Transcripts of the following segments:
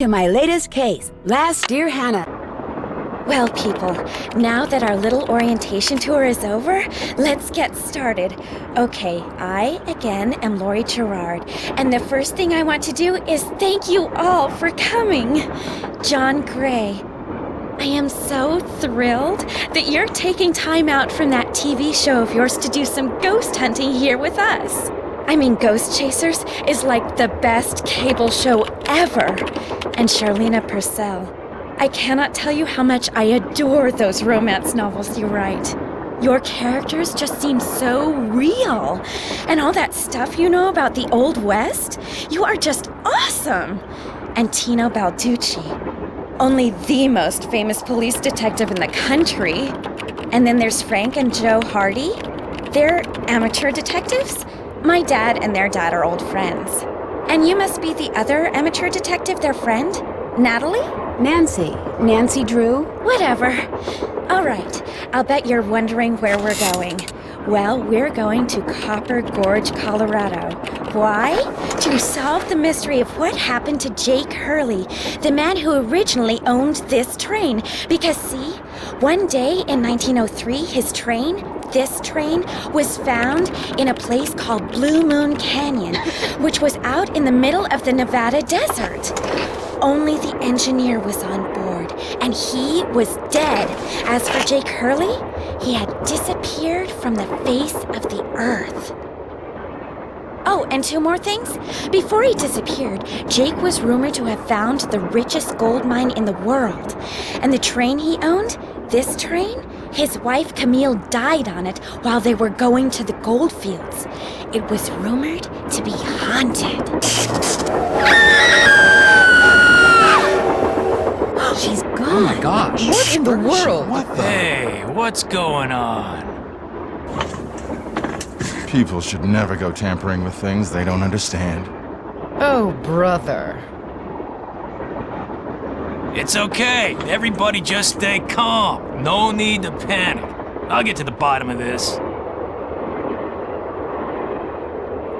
To my latest case, Last Dear Hannah. Well, people, now that our little orientation tour is over, let's get started. Okay, I, again, am Lori Gerard, and the first thing I want to do is thank you all for coming. John Gray, I am so thrilled that you're taking time out from that TV show of yours to do some ghost hunting here with us. I mean, Ghost Chasers is like the best cable show ever. And Charlena Purcell, I cannot tell you how much I adore those romance novels you write. Your characters just seem so real. And all that stuff you know about the Old West, you are just awesome. And Tino Balducci, only the most famous police detective in the country. And then there's Frank and Joe Hardy. They're amateur detectives. My dad and their dad are old friends. And you must be the other amateur detective, their friend? Natalie? Nancy Drew. Whatever. All right, I'll bet you're wondering where we're going. Well, we're going to Copper Gorge, Colorado. Why? To solve the mystery of what happened to Jake Hurley, the man who originally owned this train. Because see, one day in 1903, this train was found in a place called Blue Moon Canyon, which was out in the middle of the Nevada desert. Only the engineer was on board, and he was dead. As for Jake Hurley, he had disappeared from the face of the earth. Oh, and two more things. Before he disappeared, Jake was rumored to have found the richest gold mine in the world. And the train he owned, this train, his wife Camille died on it while they were going to the gold fields. It was rumored to be haunted. She's gone. Oh my gosh. What in the world? What the? Hey, what's going on? People should never go tampering with things they don't understand. Oh, brother. It's okay. Everybody just stay calm. No need to panic. I'll get to the bottom of this.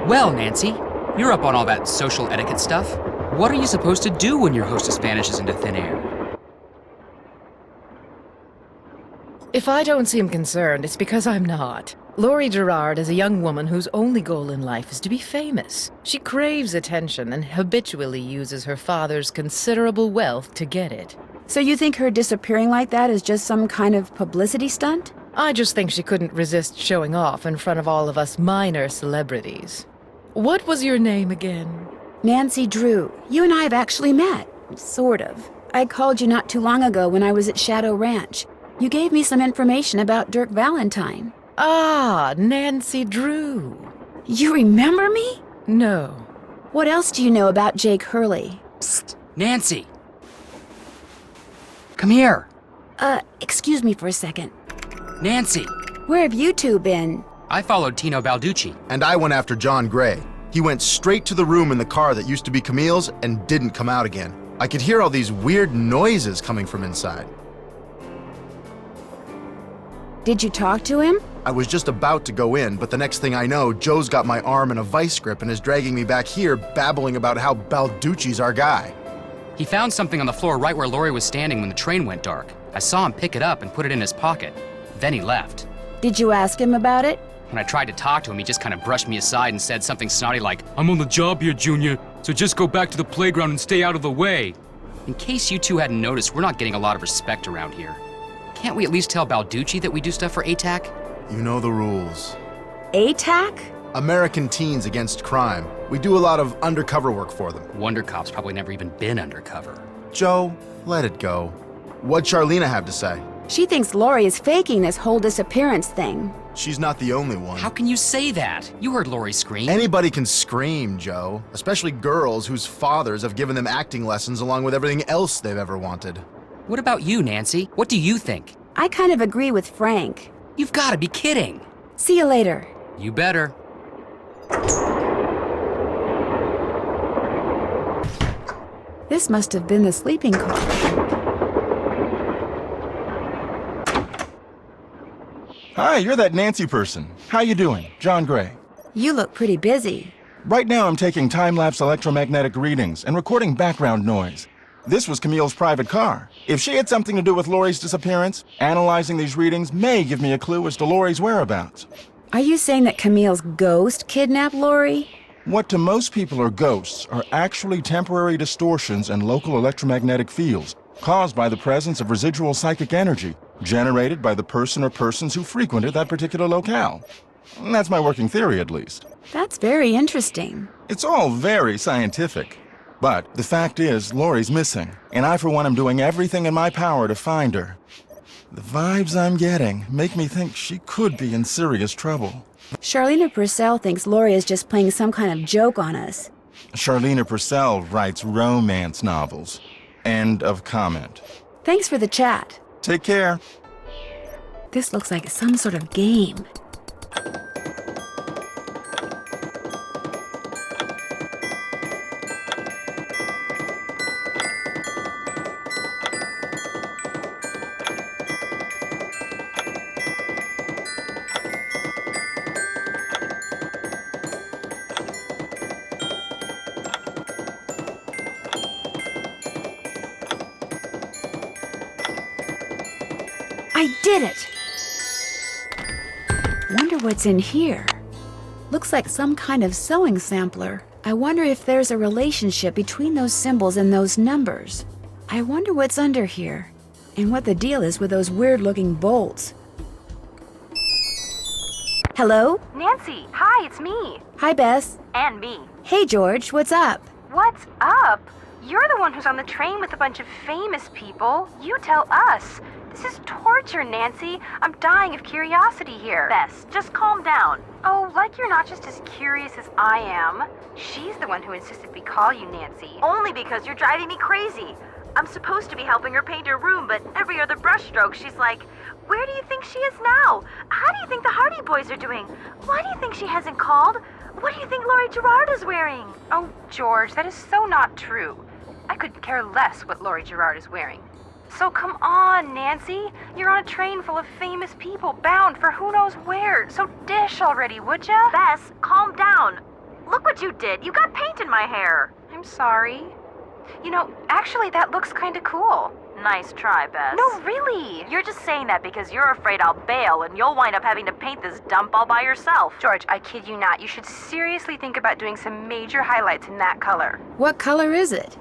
Well, Nancy, you're up on all that social etiquette stuff. What are you supposed to do when your hostess vanishes into thin air? If I don't seem concerned, it's because I'm not. Lori Gerard is a young woman whose only goal in life is to be famous. She craves attention and habitually uses her father's considerable wealth to get it. So you think her disappearing like that is just some kind of publicity stunt? I just think she couldn't resist showing off in front of all of us minor celebrities. What was your name again? Nancy Drew. You and I have actually met. Sort of. I called you not too long ago when I was at Shadow Ranch. You gave me some information about Dirk Valentine. Ah, Nancy Drew. You remember me? No. What else do you know about Jake Hurley? Psst, Nancy! Come here! Excuse me for a second. Nancy! Where have you two been? I followed Tino Balducci. And I went after John Gray. He went straight to the room in the car that used to be Camille's and didn't come out again. I could hear all these weird noises coming from inside. Did you talk to him? I was just about to go in, but the next thing I know, Joe's got my arm in a vice grip and is dragging me back here, babbling about how Balducci's our guy. He found something on the floor right where Lori was standing when the train went dark. I saw him pick it up and put it in his pocket. Then he left. Did you ask him about it? When I tried to talk to him, he just kind of brushed me aside and said something snotty like, "I'm on the job here, Junior, so just go back to the playground and stay out of the way." In case you two hadn't noticed, we're not getting a lot of respect around here. Can't we at least tell Balducci that we do stuff for ATAC? You know the rules. ATAC? American Teens Against Crime. We do a lot of undercover work for them. Wonder Cop's probably never even been undercover. Joe, let it go. What'd Charlena have to say? She thinks Lori is faking this whole disappearance thing. She's not the only one. How can you say that? You heard Lori scream. Anybody can scream, Joe. Especially girls whose fathers have given them acting lessons along with everything else they've ever wanted. What about you, Nancy? What do you think? I kind of agree with Frank. You've got to be kidding. See you later. You better. This must have been the sleeping car. Hi, you're that Nancy person. How you doing? John Gray. You look pretty busy. Right now I'm taking time-lapse electromagnetic readings and recording background noise. This was Camille's private car. If she had something to do with Lori's disappearance, analyzing these readings may give me a clue as to Lori's whereabouts. Are you saying that Camille's ghost kidnapped Lori? What to most people are ghosts are actually temporary distortions in local electromagnetic fields caused by the presence of residual psychic energy generated by the person or persons who frequented that particular locale. That's my working theory, at least. That's very interesting. It's all very scientific. But the fact is, Lori's missing, and I, for one, am doing everything in my power to find her. The vibes I'm getting make me think she could be in serious trouble. Charlena Purcell thinks Lori is just playing some kind of joke on us. Charlena Purcell writes romance novels. End of comment. Thanks for the chat. Take care. This looks like some sort of game. I did it! Wonder what's in here. Looks like some kind of sewing sampler. I wonder if there's a relationship between those symbols and those numbers. I wonder what's under here, and what the deal is with those weird-looking bolts. Hello? Nancy, hi, it's me. Hi, Bess. And me. Hey, George, what's up? What's up? You're the one who's on the train with a bunch of famous people. You tell us. This is torture, Nancy. I'm dying of curiosity here. Bess, just calm down. Oh, like you're not just as curious as I am. She's the one who insisted we call you Nancy. Only because you're driving me crazy. I'm supposed to be helping her paint her room, but every other brushstroke she's like, where do you think she is now? How do you think the Hardy Boys are doing? Why do you think she hasn't called? What do you think Laurie Gerard is wearing? Oh, George, that is so not true. I could care less what Laurie Gerard is wearing. So come on, Nancy. You're on a train full of famous people bound for who knows where. So dish already, would ya? Bess, calm down. Look what you did. You got paint in my hair. I'm sorry. You know, actually that looks kinda cool. Nice try, Bess. No, really. You're just saying that because you're afraid I'll bail and you'll wind up having to paint this dump all by yourself. George, I kid you not. You should seriously think about doing some major highlights in that color. What color is it?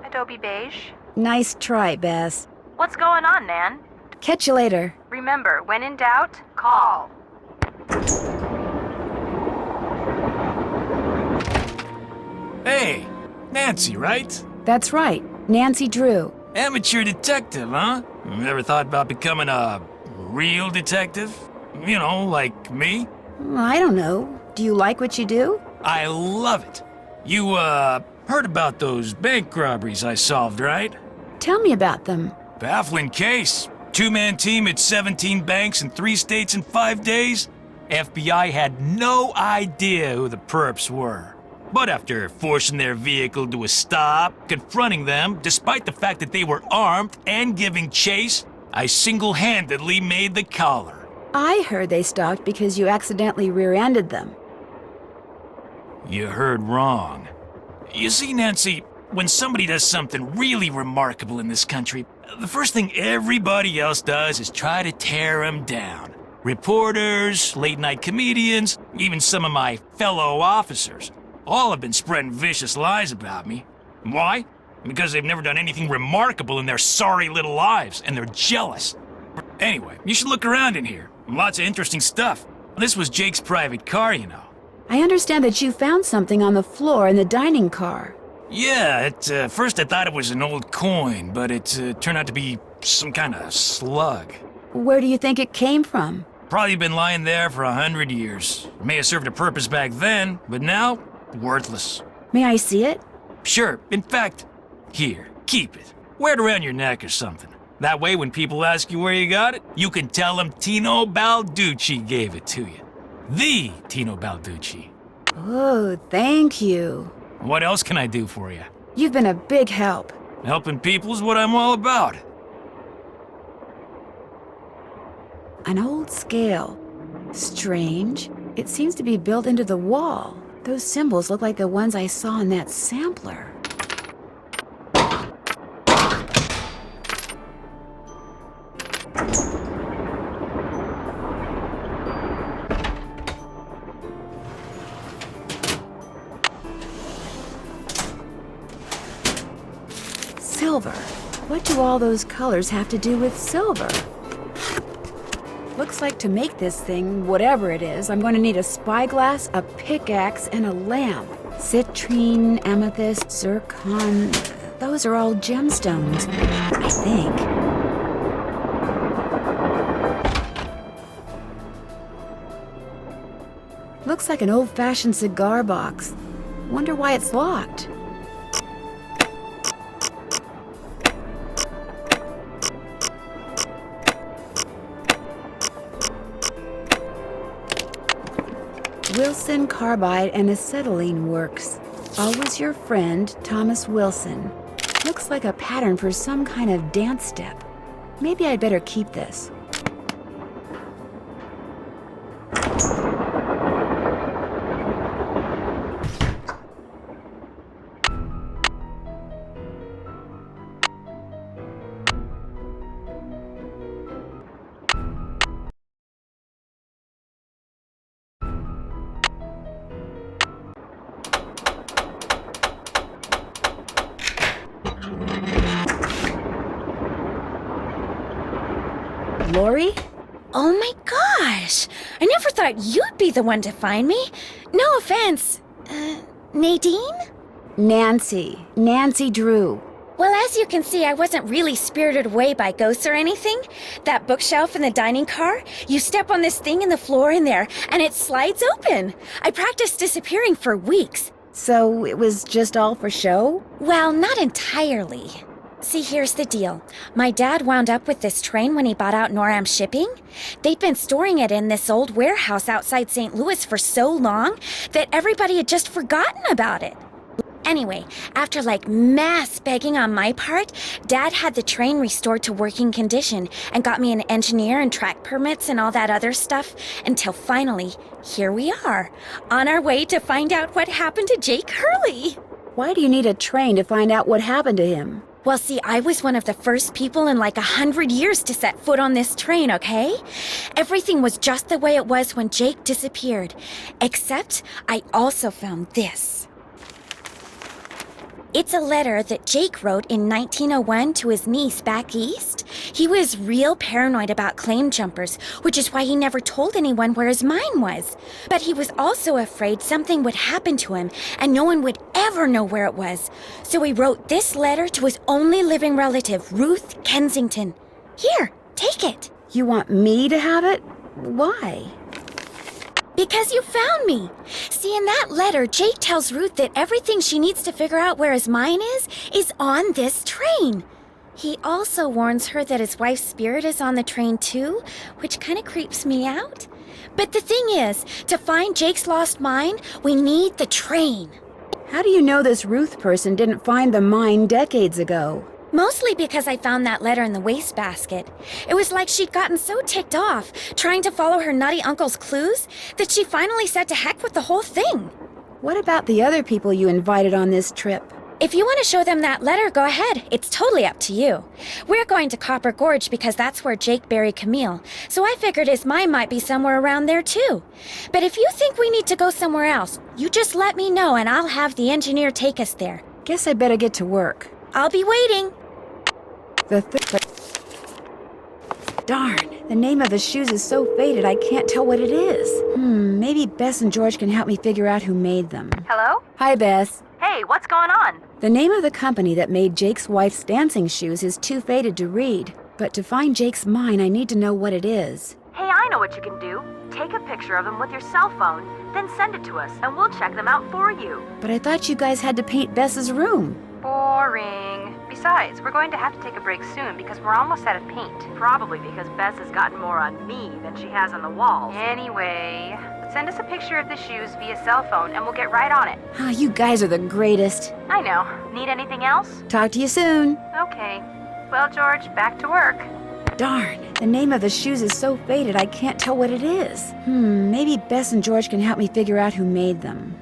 Adobe beige. Nice try, Bess. What's going on, Nan? Catch you later. Remember, when in doubt, call. Hey, Nancy, right? That's right, Nancy Drew. Amateur detective, huh? Ever thought about becoming a real detective? You know, like me? I don't know. Do you like what you do? I love it. You, heard about those bank robberies I solved, right? Tell me about them. Baffling case. Two-man team at 17 banks in 3 states in 5 days. FBI had no idea who the perps were. But after forcing their vehicle to a stop, confronting them, despite the fact that they were armed and giving chase, I single-handedly made the collar. I heard they stopped because you accidentally rear-ended them. You heard wrong. You see, Nancy, when somebody does something really remarkable in this country, the first thing everybody else does is try to tear them down. Reporters, late-night comedians, even some of my fellow officers, all have been spreading vicious lies about me. Why? Because they've never done anything remarkable in their sorry little lives, and they're jealous. Anyway, you should look around in here. Lots of interesting stuff. This was Jake's private car, you know. I understand that you found something on the floor in the dining car. Yeah, at first I thought it was an old coin, but it turned out to be some kind of slug. Where do you think it came from? Probably been lying there for 100 years. May have served a purpose back then, but now, worthless. May I see it? Sure, in fact, here, keep it. Wear it around your neck or something. That way when people ask you where you got it, you can tell them Tino Balducci gave it to you. The Tino Balducci. Oh, thank you. What else can I do for you? You've been a big help. Helping people is what I'm all about. An old scale. Strange. It seems to be built into the wall. Those symbols look like the ones I saw in that sampler. Silver. What do all those colors have to do with silver? Looks like to make this thing, whatever it is, I'm going to need a spyglass, a pickaxe, and a lamp. Citrine, amethyst, zircon. Those are all gemstones, I think. Looks like an old-fashioned cigar box. Wonder why it's locked. Wilson Carbide and Acetylene Works. Always your friend, Thomas Wilson. Looks like a pattern for some kind of dance step. Maybe I'd better keep this. Lori? Oh my gosh! I never thought you'd be the one to find me. No offense. Nadine? Nancy. Nancy Drew. Well, as you can see, I wasn't really spirited away by ghosts or anything. That bookshelf in the dining car, you step on this thing in the floor in there, and it slides open. I practiced disappearing for weeks. So it was just all for show? Well, not entirely. See, here's the deal. My dad wound up with this train when he bought out Noram Shipping. They'd been storing it in this old warehouse outside St. Louis for so long that everybody had just forgotten about it. Anyway, after mass begging on my part, Dad had the train restored to working condition and got me an engineer and track permits and all that other stuff until finally, here we are, on our way to find out what happened to Jake Hurley. Why do you need a train to find out what happened to him? Well, see, I was one of the first people in 100 years to set foot on this train, okay? Everything was just the way it was when Jake disappeared. Except I also found this. It's a letter that Jake wrote in 1901 to his niece back east. He was real paranoid about claim jumpers, which is why he never told anyone where his mine was. But he was also afraid something would happen to him and no one would ever know where it was. So he wrote this letter to his only living relative, Ruth Kensington. Here, take it. You want me to have it? Why? Because you found me. See, in that letter, Jake tells Ruth that everything she needs to figure out where his mine is on this train. He also warns her that his wife's spirit is on the train too, which kind of creeps me out. But the thing is, to find Jake's lost mine, we need the train. How do you know this Ruth person didn't find the mine decades ago? Mostly because I found that letter in the wastebasket. It was like she'd gotten so ticked off trying to follow her nutty uncle's clues that she finally said to heck with the whole thing. What about the other people you invited on this trip? If you want to show them that letter, go ahead. It's totally up to you. We're going to Copper Gorge because that's where Jake buried Camille, so I figured his mine might be somewhere around there too. But if you think we need to go somewhere else, you just let me know and I'll have the engineer take us there. Guess I better get to work. I'll be waiting. Darn, the name of the shoes is so faded I can't tell what it is. Maybe Bess and George can help me figure out who made them. Hello? Hi, Bess. Hey, what's going on? The name of the company that made Jake's wife's dancing shoes is too faded to read. But to find Jake's mine, I need to know what it is. Hey, I know what you can do. Take a picture of them with your cell phone, then send it to us, and we'll check them out for you. But I thought you guys had to paint Bess's room. Boring. Besides, we're going to have to take a break soon because we're almost out of paint. Probably because Bess has gotten more on me than she has on the walls. Anyway, send us a picture of the shoes via cell phone and we'll get right on it. Ah, you guys are the greatest. I know. Need anything else? Talk to you soon. Okay. Well, George, back to work. Darn, the name of the shoes is so faded I can't tell what it is. Maybe Bess and George can help me figure out who made them.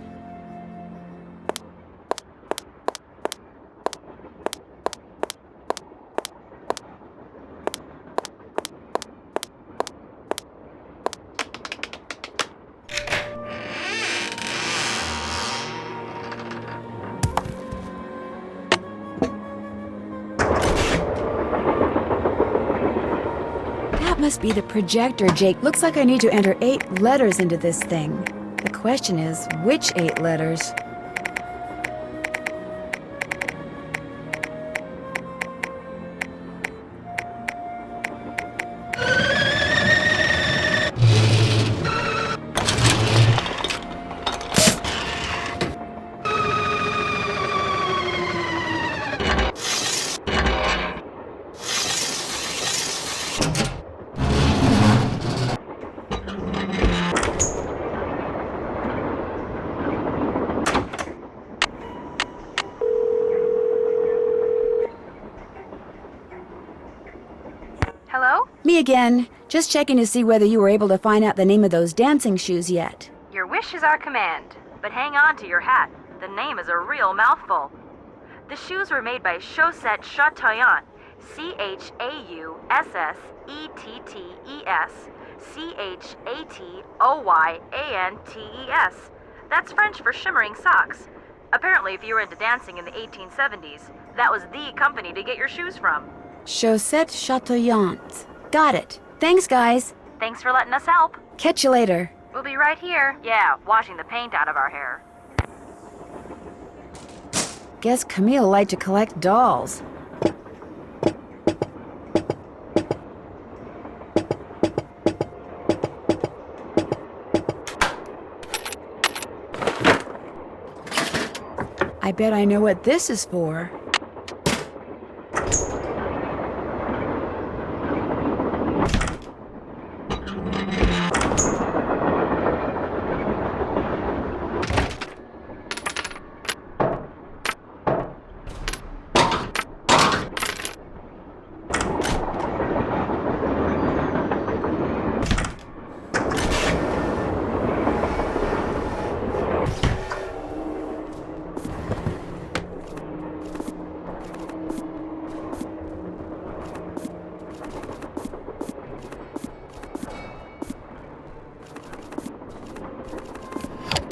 must be the projector, Jake. Looks like I need to enter 8 letters into this thing. The question is, which 8 letters? Hello? Me again. Just checking to see whether you were able to find out the name of those dancing shoes yet. Your wish is our command, but hang on to your hat. The name is a real mouthful. The shoes were made by Chaussette Chateauyantes, Chaussatetoyantes. That's French for shimmering socks. Apparently, if you were into dancing in the 1870s, that was the company to get your shoes from. Chaussette Chateauyantes. Got it. Thanks, guys. Thanks for letting us help. Catch you later. We'll be right here. Yeah, washing the paint out of our hair. Guess Camille liked to collect dolls. I bet I know what this is for.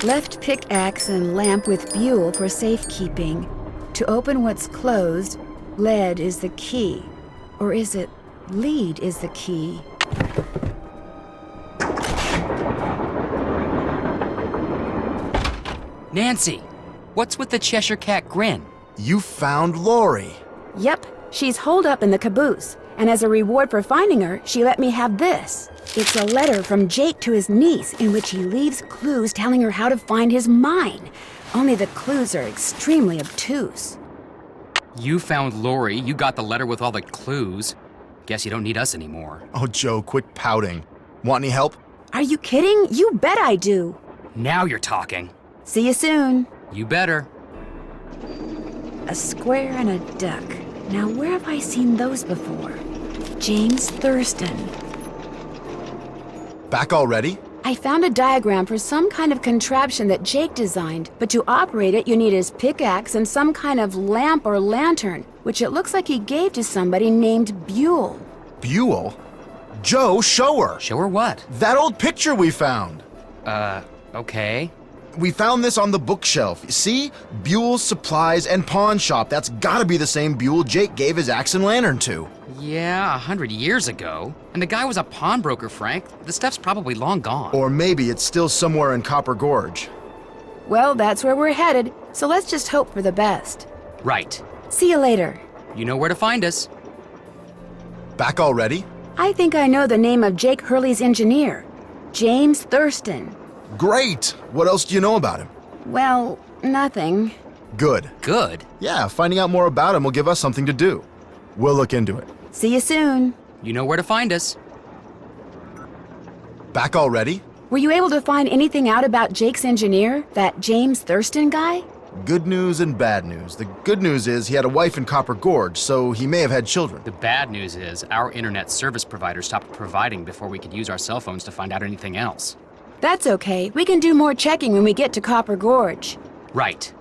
Left pickaxe and lamp with buell for safekeeping. To open what's closed, lead is the key. Or is it lead is the key? Nancy, what's with the Cheshire Cat grin? You found Lori. Yep, she's holed up in the caboose. And as a reward for finding her, she let me have this. It's a letter from Jake to his niece in which he leaves clues telling her how to find his mine. Only the clues are extremely obtuse. You found Lori, you got the letter with all the clues. Guess you don't need us anymore. Oh, Joe, quit pouting. Want any help? Are you kidding? You bet I do. Now you're talking. See you soon. You better. A square and a duck. Now where have I seen those before? James Thurston. Back already? I found a diagram for some kind of contraption that Jake designed, but to operate it you need his pickaxe and some kind of lamp or lantern, which it looks like he gave to somebody named Buell. Buell? Joe, show her. Show her what? That old picture we found. Okay. We found this on the bookshelf. See? Buell's Supplies and Pawn Shop. That's gotta be the same Buell Jake gave his axe and lantern to. Yeah, 100 years ago. And the guy was a pawnbroker, Frank. The stuff's probably long gone. Or maybe it's still somewhere in Copper Gorge. Well, that's where we're headed, so let's just hope for the best. Right. See you later. You know where to find us. Back already? I think I know the name of Jake Hurley's engineer. James Thurston. Great! What else do you know about him? Well, nothing. Good. Good. Yeah, finding out more about him will give us something to do. We'll look into it. See you soon. You know where to find us. Back already? Were you able to find anything out about Jake's engineer, that James Thurston guy? Good news and bad news. The good news is he had a wife in Copper Gorge, so he may have had children. The bad news is our internet service provider stopped providing before we could use our cell phones to find out anything else. That's okay. We can do more checking when we get to Copper Gorge. Right.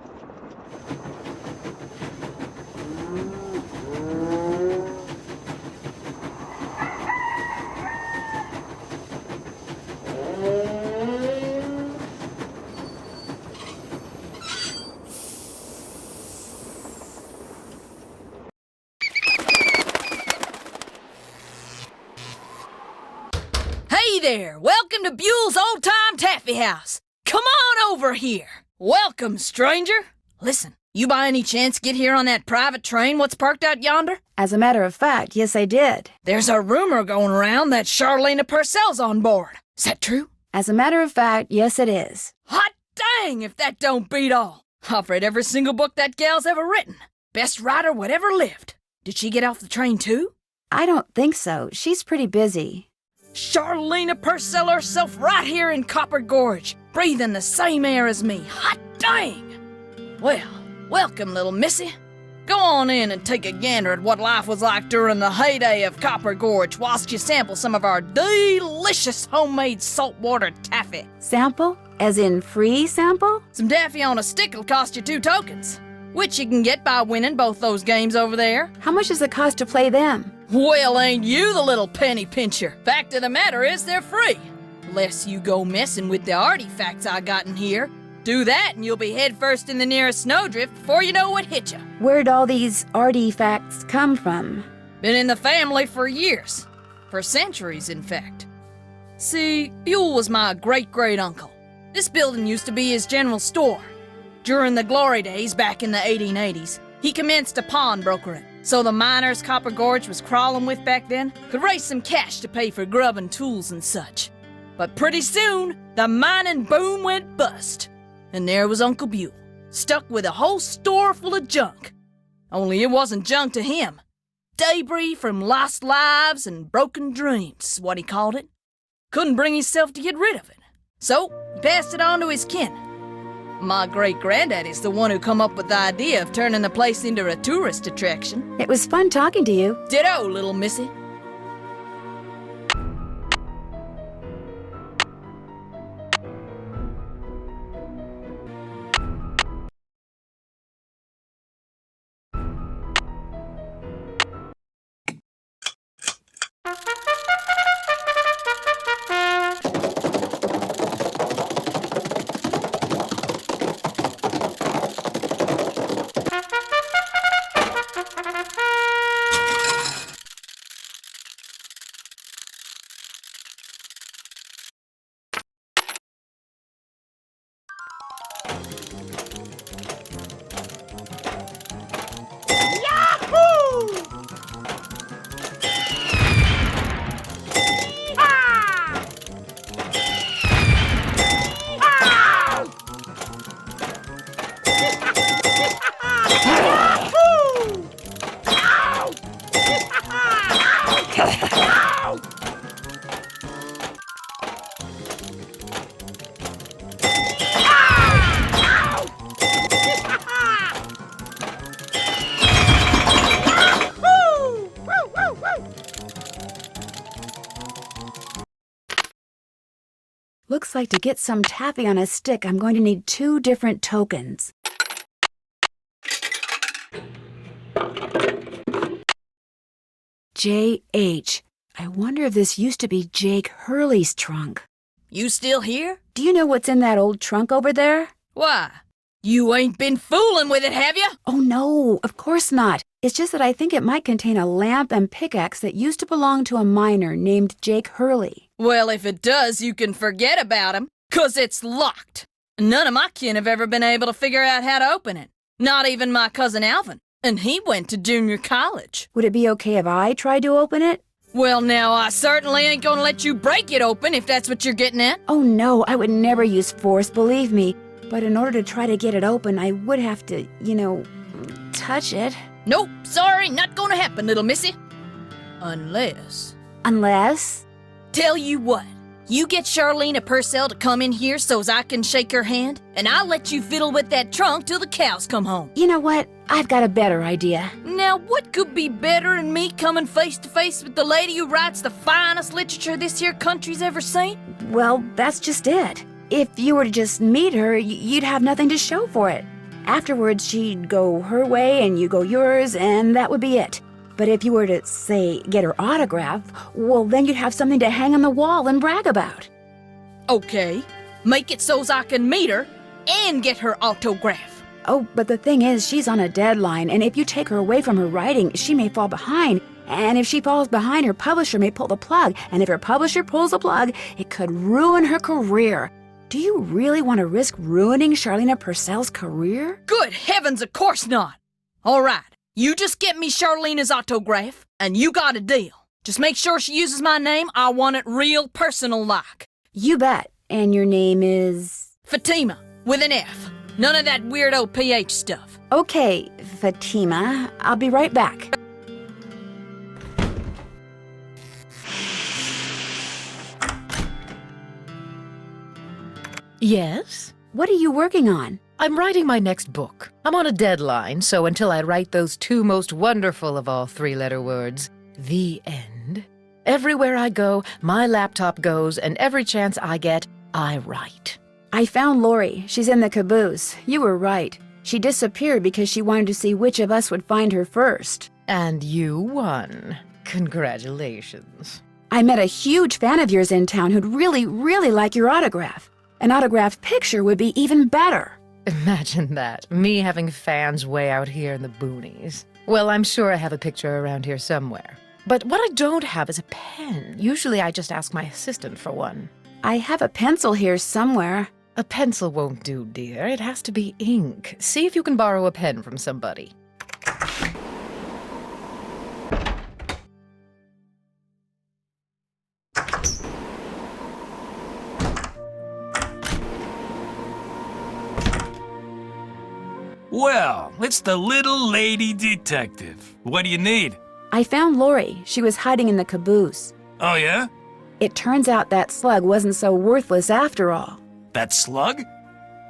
there! Welcome to Buell's Old Time Taffy House. Come on over here. Welcome, stranger. Listen, you by any chance get here on that private train what's parked out yonder? As a matter of fact, yes, I did. There's a rumor going around that Charlena Purcell's on board. Is that true? As a matter of fact, yes, it is. Hot dang if that don't beat all. I've read every single book that gal's ever written. Best writer whatever lived. Did she get off the train too? I don't think so. She's pretty busy. Charlena Purcell herself right here in Copper Gorge, breathing the same air as me. Hot dang! Well, welcome, little missy. Go on in and take a gander at what life was like during the heyday of Copper Gorge whilst you sample some of our delicious homemade saltwater taffy. Sample? As in free sample? Some taffy on a stick will cost you 2 tokens, which you can get by winning both those games over there. How much does it cost to play them? Well, ain't you the little penny pincher? Fact of the matter is they're free. Unless you go messing with the artifacts I got in here. Do that and you'll be headfirst in the nearest snowdrift before you know what hit you. Where'd all these artifacts come from? Been in the family for years. For centuries, in fact. See, Buell was my great-great-uncle. This building used to be his general store. During the glory days back in the 1880s, he commenced a pawnbrokering. So the miners Copper Gorge was crawling with back then could raise some cash to pay for grub and tools and such. But pretty soon, the mining boom went bust. And there was Uncle Buell, stuck with a whole store full of junk. Only it wasn't junk to him. Debris from lost lives and broken dreams is what he called it. Couldn't bring himself to get rid of it. So, he passed it on to his kin. My great-granddaddy's the one who come up with the idea of turning the place into a tourist attraction. It was fun talking to you. Ditto, little missy. Looks like to get some taffy on a stick, I'm going to need 2 different tokens. J.H. I wonder if this used to be Jake Hurley's trunk. You still here? Do you know what's in that old trunk over there? Why? You ain't been fooling with it, have you? Oh no, of course not. It's just that I think it might contain a lamp and pickaxe that used to belong to a miner named Jake Hurley. Well, if it does, you can forget about him, 'cause it's locked. None of my kin have ever been able to figure out how to open it. Not even my cousin Alvin, and he went to junior college. Would it be okay if I tried to open it? Well, now, I certainly ain't gonna let you break it open if that's what you're getting at. Oh no, I would never use force, believe me. But in order to try to get it open, I would have to, touch it. Nope, sorry, not gonna happen, little missy. Unless... Unless? Tell you what, you get Charlena Purcell to come in here so's I can shake her hand, and I'll let you fiddle with that trunk till the cows come home. You know what? I've got a better idea. Now, what could be better than me coming face to face with the lady who writes the finest literature this here country's ever seen? Well, that's just it. If you were to just meet her, you'd have nothing to show for it. Afterwards, she'd go her way and you go yours, and that would be it. But if you were to, say, get her autograph, well, then you'd have something to hang on the wall and brag about. Okay, make it so's I can meet her and get her autograph. Oh, but the thing is, she's on a deadline, and if you take her away from her writing, she may fall behind. And if she falls behind, her publisher may pull the plug. And if her publisher pulls the plug, it could ruin her career. Do you really want to risk ruining Charlena Purcell's career? Good heavens, of course not. All right, you just get me Charlena's autograph, and you got a deal. Just make sure she uses my name. I want it real personal-like. You bet. And your name is... Fatima, with an F. None of that weirdo PH stuff. Okay, Fatima. I'll be right back. Yes? What are you working on? I'm writing my next book. I'm on a deadline, so until I write those two most wonderful of all three-letter words, the end, everywhere I go, my laptop goes, and every chance I get, I write. I found Lori. She's in the caboose. You were right. She disappeared because she wanted to see which of us would find her first. And you won. Congratulations. I met a huge fan of yours in town who'd really, really like your autograph. An autographed picture would be even better. Imagine that, me having fans way out here in the boonies. Well, I'm sure I have a picture around here somewhere. But what I don't have is a pen. Usually I just ask my assistant for one. I have a pencil here somewhere. A pencil won't do, dear. It has to be ink. See if you can borrow a pen from somebody. Well, it's the little lady detective. What do you need? I found Lori. She was hiding in the caboose. Oh, yeah? It turns out that slug wasn't so worthless after all. That slug?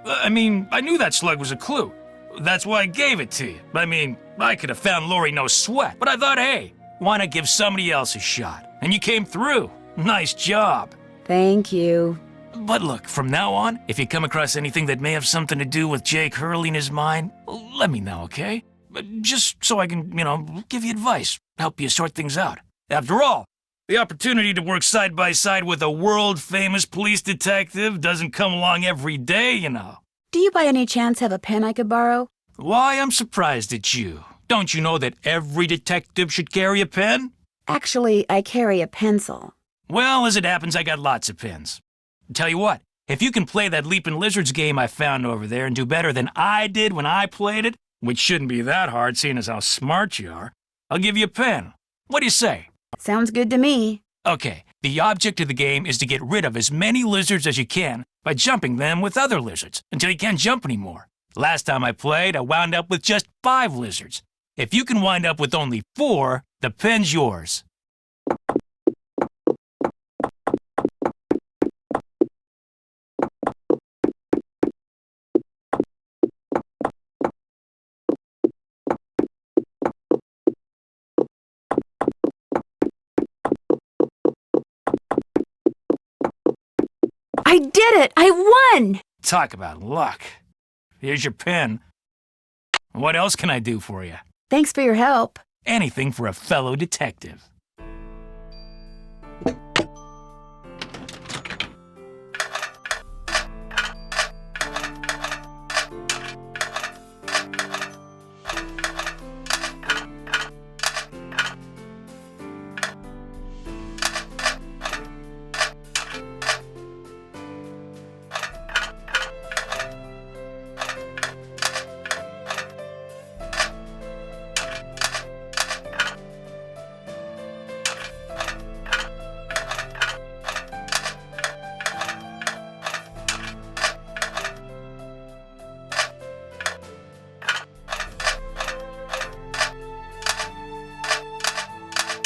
I mean, I knew that slug was a clue. That's why I gave it to you. I mean, I could have found Lori no sweat, but I thought, hey, why not give somebody else a shot? And you came through. Nice job. Thank you. But look, from now on, if you come across anything that may have something to do with Jake Hurley in his mind, let me know, okay? Just so I can, give you advice, help you sort things out. After all, the opportunity to work side by side with a world-famous police detective doesn't come along every day, you know. Do you by any chance have a pen I could borrow? Why, I'm surprised at you. Don't you know that every detective should carry a pen? Actually, I carry a pencil. Well, as it happens, I got lots of pens. Tell you what, if you can play that Leapin' Lizards game I found over there and do better than I did when I played it, which shouldn't be that hard seeing as how smart you are, I'll give you a pen. What do you say? Sounds good to me. Okay, the object of the game is to get rid of as many lizards as you can by jumping them with other lizards until you can't jump anymore. Last time I played, I wound up with just 5 lizards. If you can wind up with only 4, the pen's yours. I did it! I won! Talk about luck. Here's your pen. What else can I do for you? Thanks for your help. Anything for a fellow detective.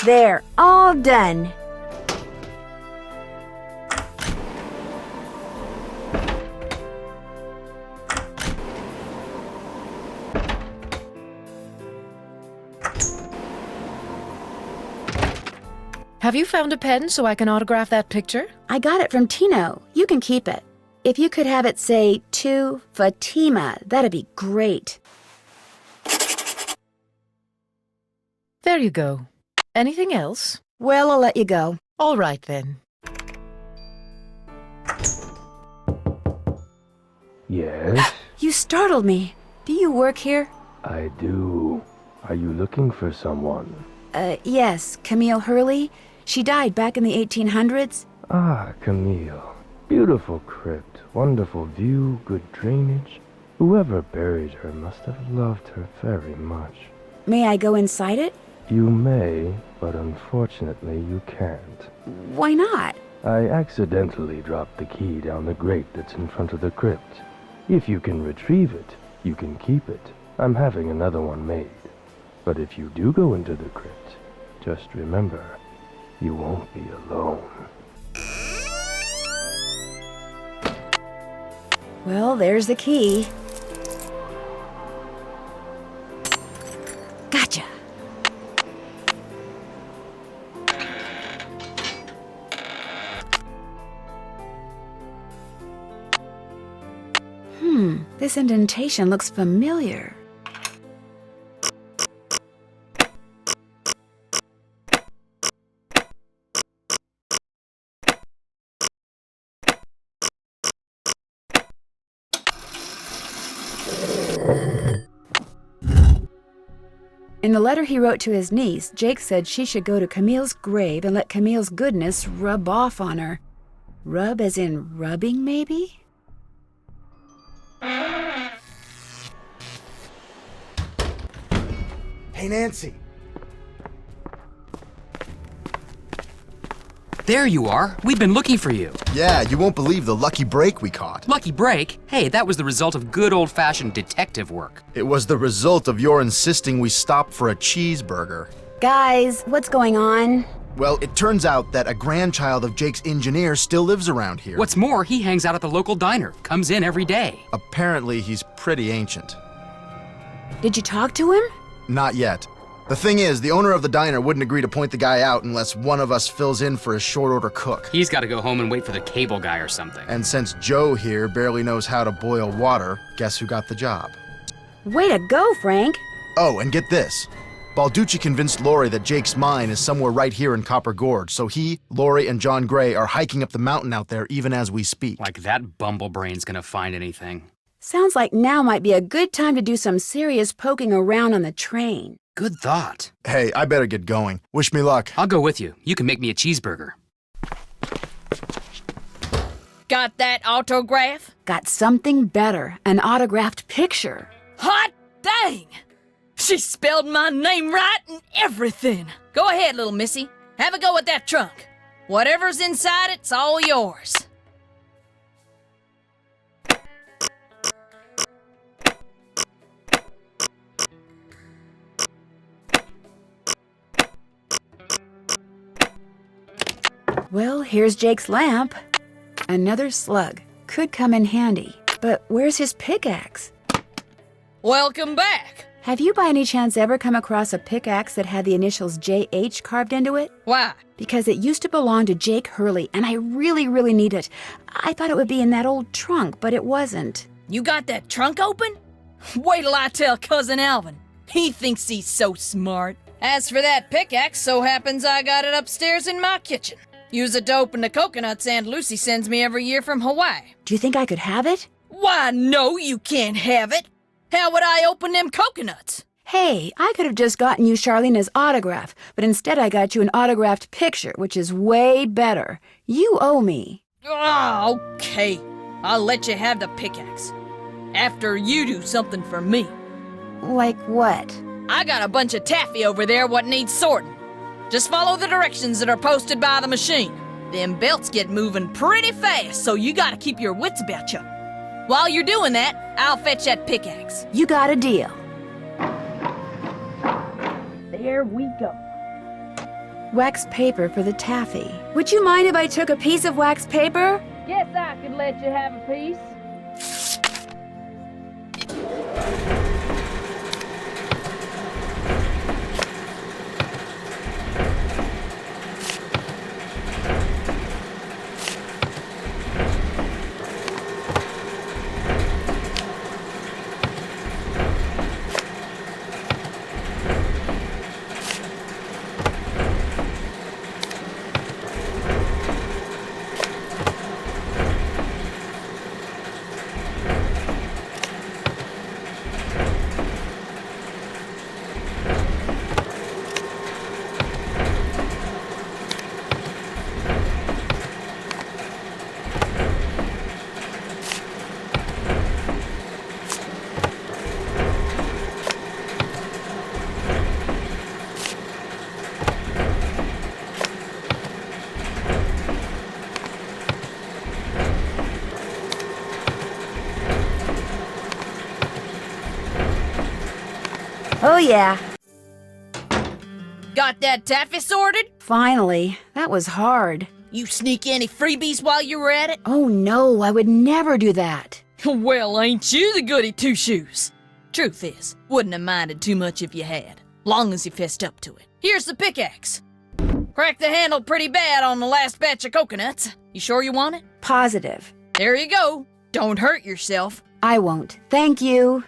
There, all done. Have you found a pen so I can autograph that picture? I got it from Tino. You can keep it. If you could have it say, to Fatima, that'd be great. There you go. Anything else? Well, I'll let you go. All right, then. Yes? You startled me. Do you work here? I do. Are you looking for someone? Yes, Camille Hurley. She died back in the 1800s. Ah, Camille. Beautiful crypt, wonderful view, good drainage. Whoever buried her must have loved her very much. May I go inside it? You may, but unfortunately you can't. Why not? I accidentally dropped the key down the grate that's in front of the crypt. If you can retrieve it, you can keep it. I'm having another one made. But if you do go into the crypt, just remember, you won't be alone. Well, there's the key. Gotcha. This indentation looks familiar. In the letter he wrote to his niece, Jake said she should go to Camille's grave and let Camille's goodness rub off on her. Rub as in rubbing, maybe? Hey, Nancy. There you are. We've been looking for you. Yeah, you won't believe the lucky break we caught. Lucky break? Hey, that was the result of good old-fashioned detective work. It was the result of your insisting we stop for a cheeseburger. Guys, what's going on? Well, it turns out that a grandchild of Jake's engineer still lives around here. What's more, he hangs out at the local diner, comes in every day. Apparently, he's pretty ancient. Did you talk to him? Not yet. The thing is, the owner of the diner wouldn't agree to point the guy out unless one of us fills in for his short-order cook. He's got to go home and wait for the cable guy or something. And since Joe here barely knows how to boil water, guess who got the job? Way to go, Frank. Oh, and get this. Balducci convinced Lori that Jake's mine is somewhere right here in Copper Gorge, so he, Lori, and John Gray are hiking up the mountain out there even as we speak. Like that bumblebrain's gonna find anything. Sounds like now might be a good time to do some serious poking around on the train. Good thought. Hey, I better get going. Wish me luck. I'll go with you. You can make me a cheeseburger. Got that autograph? Got something better, an autographed picture. Hot dang! She spelled my name right and everything. Go ahead, little missy. Have a go at that trunk. Whatever's inside it's all yours. Well, here's Jake's lamp. Another slug. Could come in handy. But where's his pickaxe? Welcome back. Have you by any chance ever come across a pickaxe that had the initials JH carved into it? Why? Because it used to belong to Jake Hurley, and I really, really need it. I thought it would be in that old trunk, but it wasn't. You got that trunk open? Wait till I tell Cousin Alvin. He thinks he's so smart. As for that pickaxe, so happens I got it upstairs in my kitchen. Use it to open the coconuts Aunt Lucy sends me every year from Hawaii. Do you think I could have it? Why, no, you can't have it. How would I open them coconuts? Hey, I could have just gotten you Charlena's autograph, but instead I got you an autographed picture, which is way better. You owe me. Oh, okay. I'll let you have the pickaxe. After you do something for me. Like what? I got a bunch of taffy over there what needs sorting. Just follow the directions that are posted by the machine. Them belts get moving pretty fast, so you gotta keep your wits about you. While you're doing that, I'll fetch that pickaxe. You got a deal. There we go. Wax paper for the taffy. Would you mind if I took a piece of wax paper? Guess I could let you have a piece. Oh, yeah. Got that taffy sorted? Finally. That was hard. You sneak any freebies while you were at it? Oh, no, I would never do that. Well, ain't you the goody two-shoes? Truth is, wouldn't have minded too much if you had, long as you fessed up to it. Here's the pickaxe. Cracked the handle pretty bad on the last batch of coconuts. You sure you want it? Positive. There you go. Don't hurt yourself. I won't. Thank you.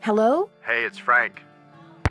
Hello? Hey, it's Frank.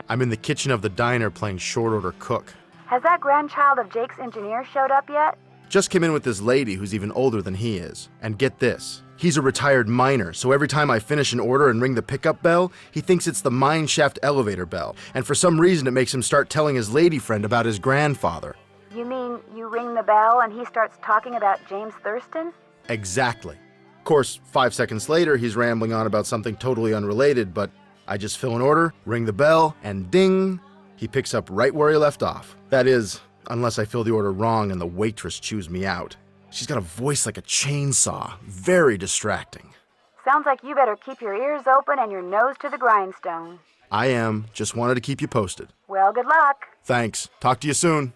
I'm in the kitchen of the diner playing short order cook. Has that grandchild of Jake's engineer showed up yet? Just came in with this lady who's even older than he is. And get this, he's a retired miner, so every time I finish an order and ring the pickup bell, he thinks it's the mine shaft elevator bell. And for some reason it makes him start telling his lady friend about his grandfather. You mean you ring the bell and he starts talking about James Thurston? Exactly. Of course, 5 seconds later, he's rambling on about something totally unrelated, but I just fill an order, ring the bell, and ding, he picks up right where he left off. That is, unless I fill the order wrong and the waitress chews me out. She's got a voice like a chainsaw. Very distracting. Sounds like you better keep your ears open and your nose to the grindstone. I am. Just wanted to keep you posted. Well, good luck. Thanks. Talk to you soon.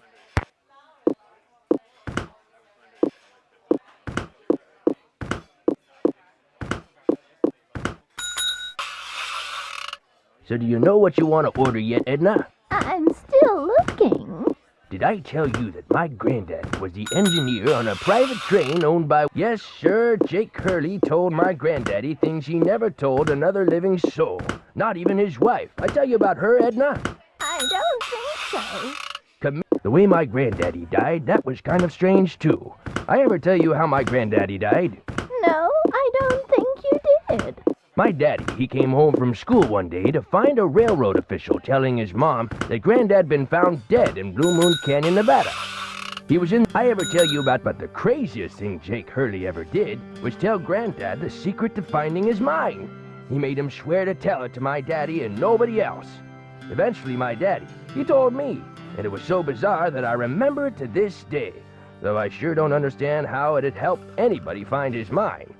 So do you know what you want to order yet, Edna? I'm still looking. Did I tell you that my granddad was the engineer on a private train owned by... Yes, sir, Jake Hurley told my granddaddy things he never told another living soul. Not even his wife. I tell you about her, Edna? I don't think so. The way my granddaddy died, that was kind of strange, too. I ever tell you how my granddaddy died? No, I don't think you did. My daddy, he came home from school one day to find a railroad official telling his mom that Granddad been found dead in Blue Moon Canyon, Nevada. He was in... I ever tell you about, but the craziest thing Jake Hurley ever did was tell Granddad the secret to finding his mine. He made him swear to tell it to my daddy and nobody else. Eventually, my daddy, he told me, and it was so bizarre that I remember it to this day, though I sure don't understand how it had helped anybody find his mine.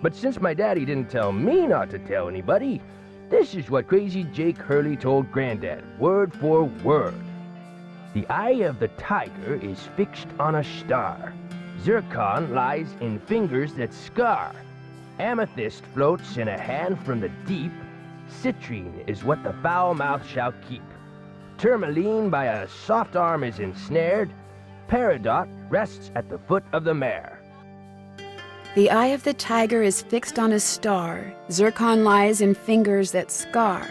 But since my daddy didn't tell me not to tell anybody, this is what crazy Jake Hurley told Granddad, word for word. The eye of the tiger is fixed on a star. Zircon lies in fingers that scar. Amethyst floats in a hand from the deep. Citrine is what the foul mouth shall keep. Tourmaline by a soft arm is ensnared. Peridot rests at the foot of the mare. The eye of the tiger is fixed on a star. Zircon lies in fingers that scar.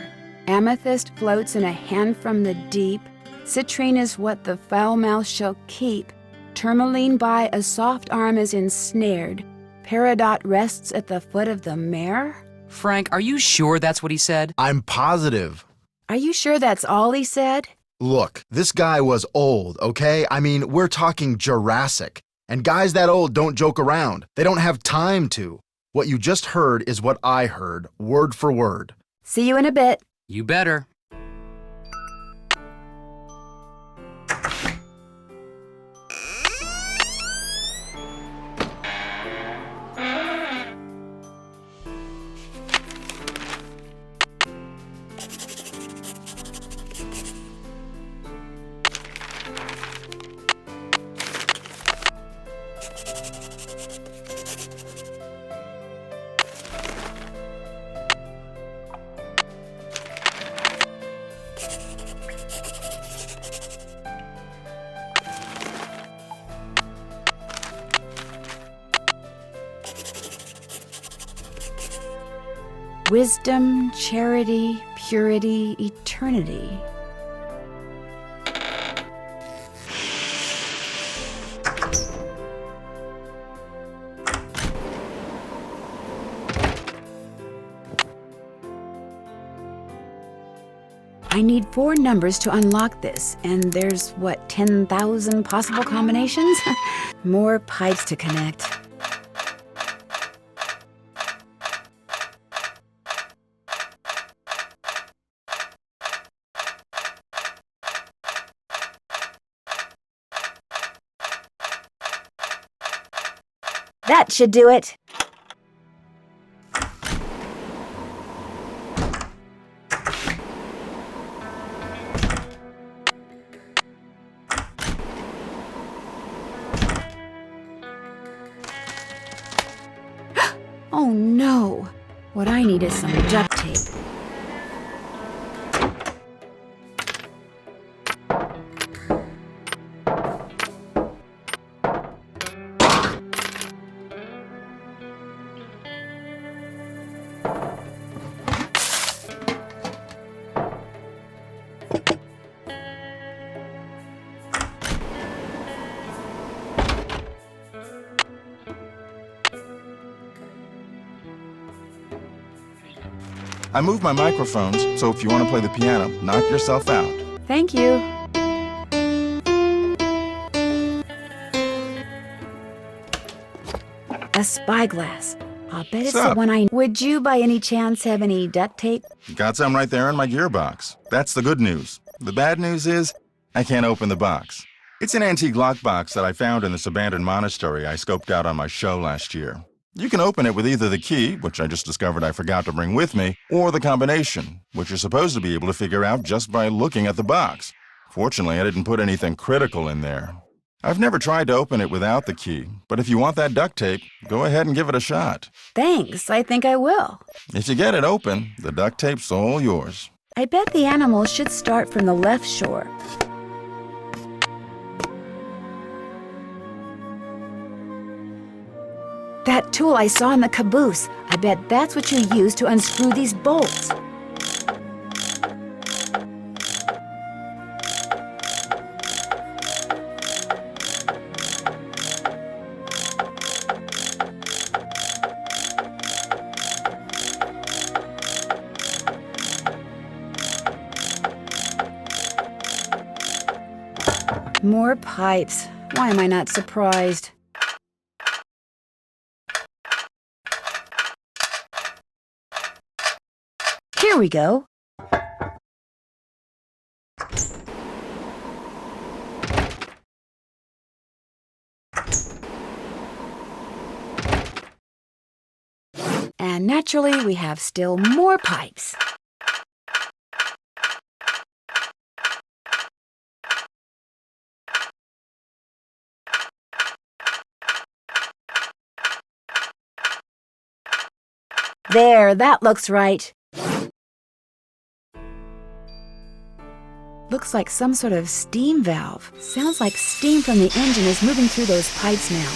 Amethyst floats in a hand from the deep. Citrine is what the foul mouth shall keep. Tourmaline by a soft arm is ensnared. Peridot rests at the foot of the mare? Frank, are you sure that's what he said? I'm positive. Are you sure that's all he said? Look, this guy was old, okay? I mean, we're talking Jurassic. And guys that old don't joke around. They don't have time to. What you just heard is what I heard, word for word. See you in a bit. You better. Wisdom, charity, purity, eternity. I need 4 numbers to unlock this, and there's, what, 10,000 possible combinations? More pipes to connect. That should do it. What I need is some duct tape. I moved my microphones, so if you want to play the piano, knock yourself out. Thank you. A spyglass. I'll bet it's the Sup? one I... Would you by any chance have any duct tape? Got some right there in my gearbox. That's the good news. The bad news is, I can't open the box. It's an antique lockbox that I found in this abandoned monastery I scoped out on my show last year. You can open it with either the key, which I just discovered I forgot to bring with me, or the combination, which you're supposed to be able to figure out just by looking at the box. Fortunately, I didn't put anything critical in there. I've never tried to open it without the key, but if you want that duct tape, go ahead and give it a shot. Thanks, I think I will. If you get it open, the duct tape's all yours. I bet the animals should start from the left shore. That tool I saw in the caboose. I bet that's what you use to unscrew these bolts. More pipes. Why am I not surprised? Here we go. And naturally, we have still more pipes. There, that looks right. Looks like some sort of steam valve. Sounds like steam from the engine is moving through those pipes now.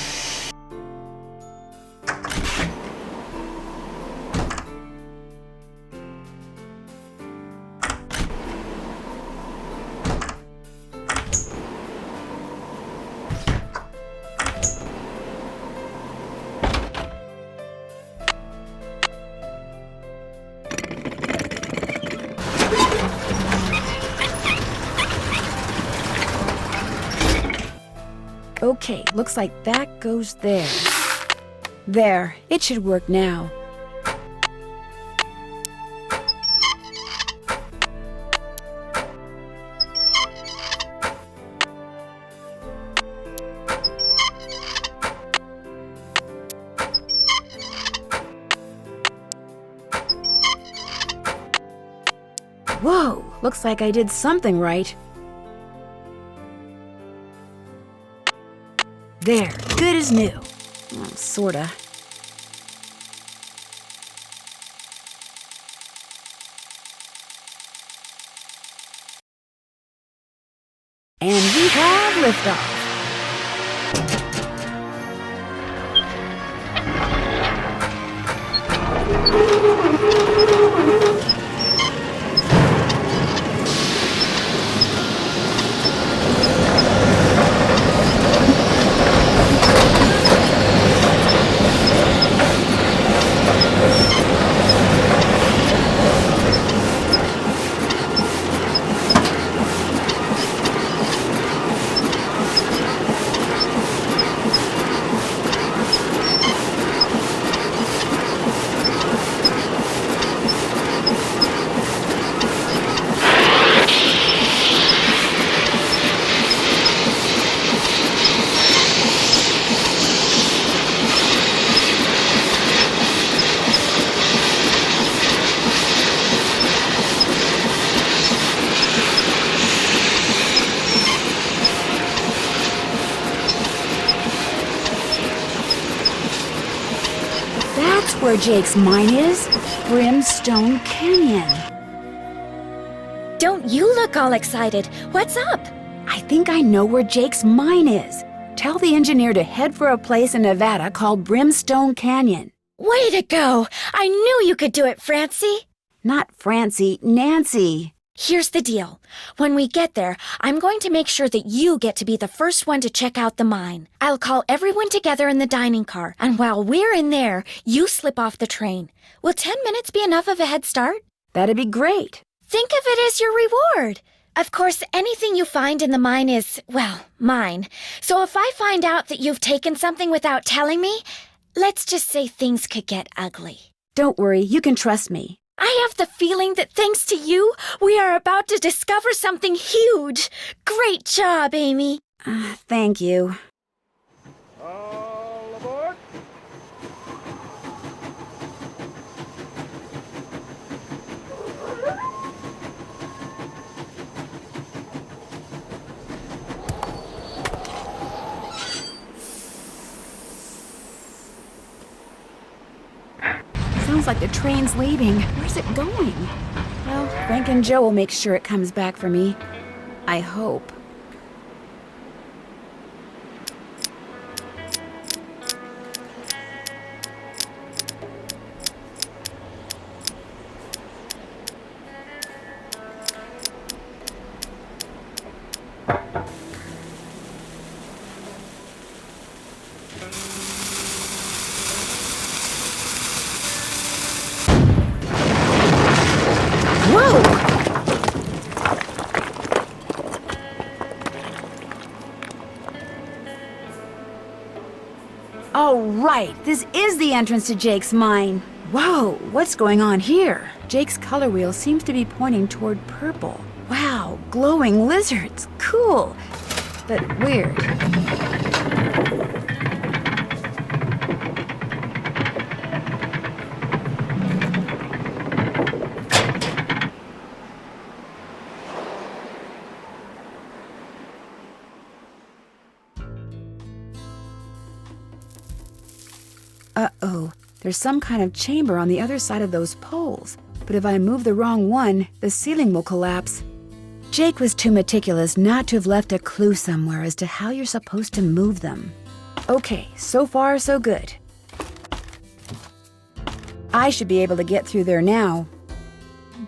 Okay, looks like that goes there. There, it should work now. Whoa, looks like I did something right. There, good as new. Well, sorta. And we have liftoff. That's where Jake's mine is. Brimstone Canyon. Don't you look all excited. What's up? I think I know where Jake's mine is. Tell the engineer to head for a place in Nevada called Brimstone Canyon. Way to go! I knew you could do it, Francie. Not Francie, Nancy. Here's the deal. When we get there, I'm going to make sure that you get to be the first one to check out the mine. I'll call everyone together in the dining car, and while we're in there, you slip off the train. Will 10 minutes be enough of a head start? That'd be great. Think of it as your reward. Of course, anything you find in the mine is, well, mine. So if I find out that you've taken something without telling me, let's just say things could get ugly. Don't worry, you can trust me. I have the feeling that thanks to you, we are about to discover something huge. Great job, Amy. Thank you. All aboard! Sounds like the train's leaving. Where's it going? Well, Frank and Joe will make sure it comes back for me. I hope. Oh, right. This is the entrance to Jake's mine. Whoa, what's going on here? Jake's color wheel seems to be pointing toward purple. Wow, glowing lizards. Cool, but weird. Uh-oh, there's some kind of chamber on the other side of those poles. But if I move the wrong one, the ceiling will collapse. Jake was too meticulous not to have left a clue somewhere as to how you're supposed to move them. Okay, so far so good. I should be able to get through there now.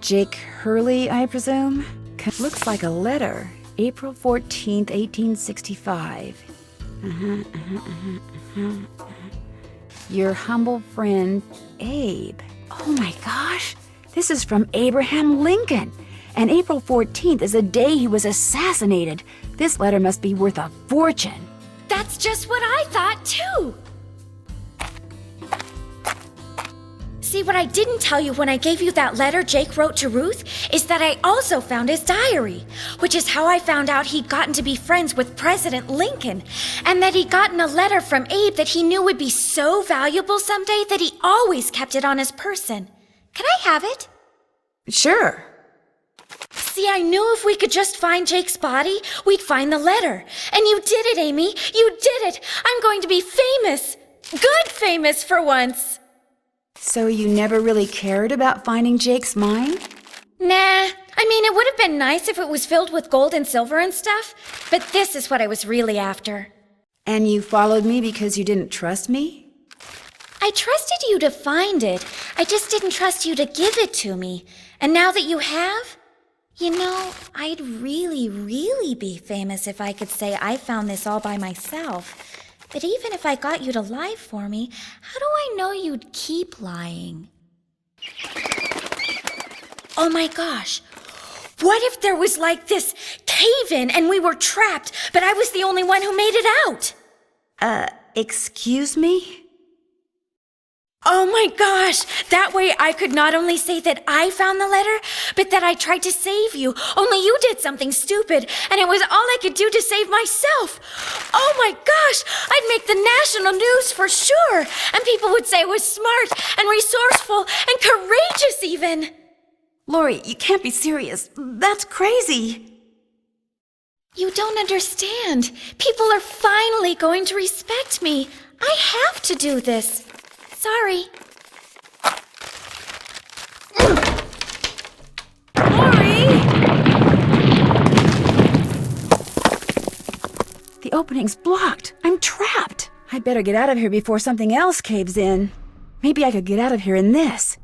Jake Hurley, I presume? Looks like a letter. April 14th, 1865. Your humble friend, Abe. Oh my gosh, this is from Abraham Lincoln. And April 14th is the day he was assassinated. This letter must be worth a fortune. That's just what I thought, too. See, what I didn't tell you when I gave you that letter Jake wrote to Ruth is that I also found his diary, which is how I found out he'd gotten to be friends with President Lincoln, and that he'd gotten a letter from Abe that he knew would be so valuable someday that he always kept it on his person. Can I have it? Sure. See, I knew if we could just find Jake's body, we'd find the letter. And you did it, Amy. You did it. I'm going to be famous. Good famous for once. So you never really cared about finding Jake's mine? Nah. I mean, it would have been nice if it was filled with gold and silver and stuff, but this is what I was really after. And you followed me because you didn't trust me? I trusted you to find it. I just didn't trust you to give it to me. And now that you have, you know, I'd really, really be famous if I could say I found this all by myself. But even if I got you to lie for me, how do I know you'd keep lying? Oh my gosh. What if there was like this cave-in and we were trapped, but I was the only one who made it out? Excuse me? Oh my gosh! That way I could not only say that I found the letter, but that I tried to save you, only you did something stupid, and it was all I could do to save myself. Oh my gosh! I'd make the national news for sure, and people would say I was smart and resourceful and courageous even. Lori, you can't be serious. That's crazy. You don't understand. People are finally going to respect me. I have to do this. Sorry. opening's blocked. I'm trapped. I'd better get out of here before something else caves in. Maybe I could get out of here in this.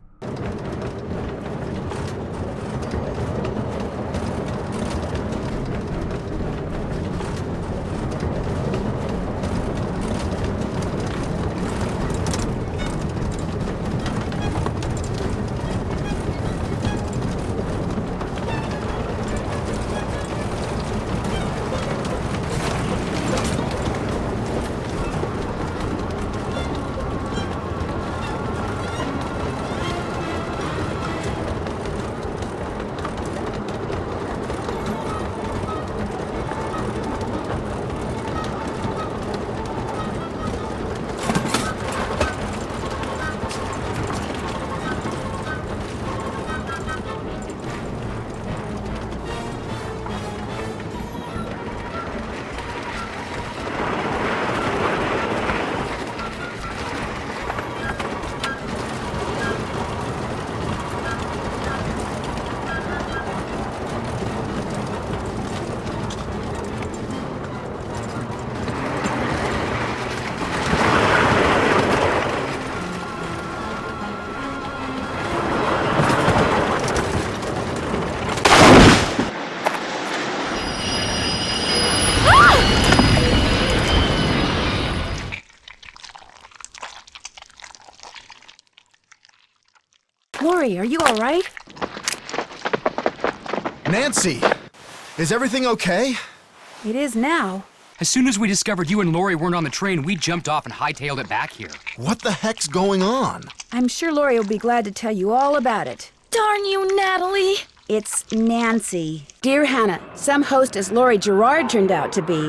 Lori, are you all right? Nancy! Is everything okay? It is now. As soon as we discovered you and Lori weren't on the train, we jumped off and hightailed it back here. What the heck's going on? I'm sure Lori will be glad to tell you all about it. Darn you, Natalie! It's Nancy. Dear Hannah, some hostess Lori Gerard turned out to be.